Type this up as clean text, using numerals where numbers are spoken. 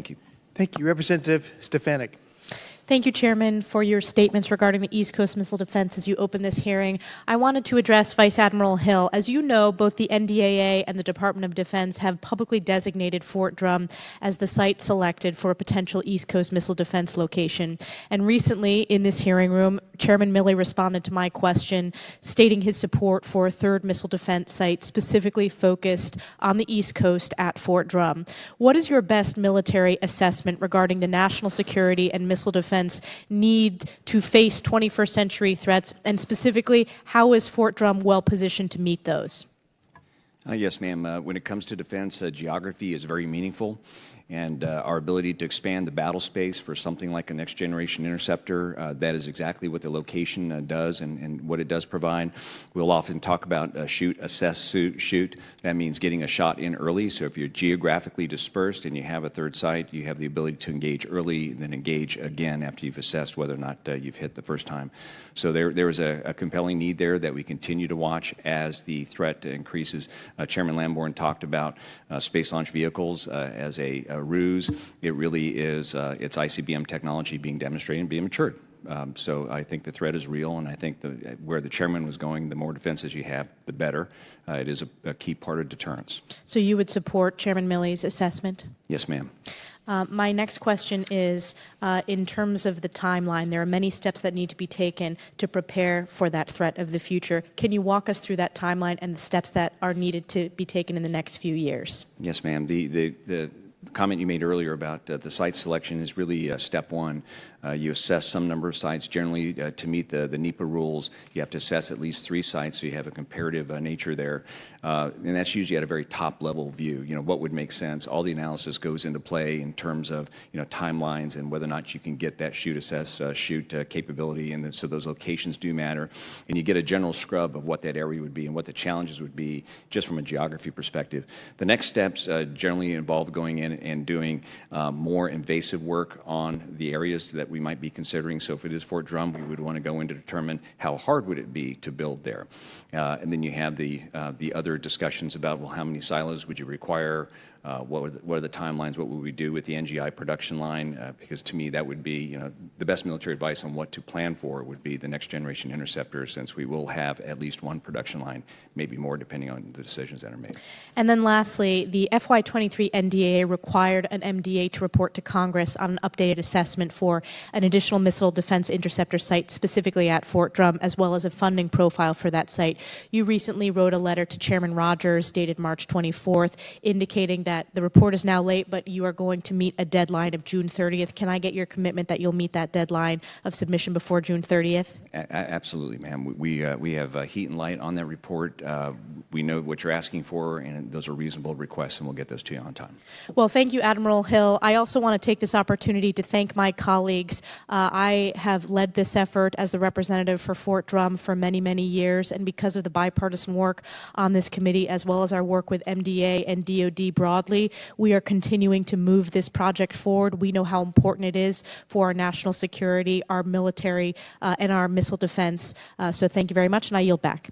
Thank you. Thank you. Representative Stefanik. Thank you, Chairman, for your statements regarding the East Coast Missile Defense as you open this hearing. I wanted to address Vice Admiral Hill. As you know, both the NDAA and the Department of Defense have publicly designated Fort Drum as the site selected for a potential East Coast Missile Defense location. And recently, in this hearing room, Chairman Milley responded to my question, stating his support for a third missile defense site specifically focused on the East Coast at Fort Drum. What is your best military assessment regarding the national security and missile defense need to face 21st century threats, and specifically, how is Fort Drum well positioned to meet those? Yes, ma'am. When it comes to defense, geography is very meaningful, and our ability to expand the battle space for something like a next-generation interceptor, that is exactly what the location does and what it does provide. We'll often talk about shoot, assess, shoot. That means getting a shot in early. So if you're geographically dispersed and you have a third site, you have the ability to engage early, then engage again after you've assessed whether or not you've hit the first time. So there is a compelling need there that we continue to watch as the threat increases. Chairman Lamborn talked about space launch vehicles as a ruse. It really is it's ICBM technology being demonstrated and being matured. So I think the threat is real, and I think where the chairman was going, the more defenses you have, the better. It is a key part of deterrence. So you would support Chairman Milley's assessment? Yes, ma'am. My next question is, in terms of the timeline, there are many steps that need to be taken to prepare for that threat of the future. Can you walk us through that timeline and the steps that are needed to be taken in the next few years? Yes, ma'am. The comment you made earlier about the site selection is really step one. You assess some number of sites. Generally, to meet the NEPA rules, you have to assess at least 3 sites, so you have a comparative nature there. And that's usually at a very top-level view. You know, what would make sense? All the analysis goes into play in terms of, timelines and whether or not you can get that shoot, assess, shoot capability. And so those locations do matter. And you get a general scrub of what that area would be and what the challenges would be just from a geography perspective. The next steps generally involve going in and doing more invasive work on the areas that we might be considering. So if it is Fort Drum, we would want to go in to determine how hard would it be to build there. And then you have the other discussions about, well, how many silos would you require? What are the timelines? What would we do with the NGI production line? Because to me, that would be, the best military advice on what to plan for would be the next generation interceptor, since we will have at least one production line, maybe more depending on the decisions that are made. And then lastly, the FY23 NDAA required an MDA to report to Congress on an updated assessment for an additional missile defense interceptor site, specifically at Fort Drum, as well as a funding profile for that site. You recently wrote a letter to Chairman Rogers dated March 24th, indicating that the report is now late, but you are going to meet a deadline of June 30th. Can I get your commitment that you'll meet that deadline of submission before June 30th? Absolutely, ma'am. We have heat and light on that report. We know what you're asking for, and those are reasonable requests, and we'll get those to you on time. Well, thank you, Admiral Hill. I also want to take this opportunity to thank my colleagues. I have led this effort as the representative for Fort Drum for many, many years, and because of the bipartisan work on this committee, as well as our work with MDA and DoD broadly, we are continuing to move this project forward. We know how important it is for our national security, our military, and our missile defense. So thank you very much, and I yield back.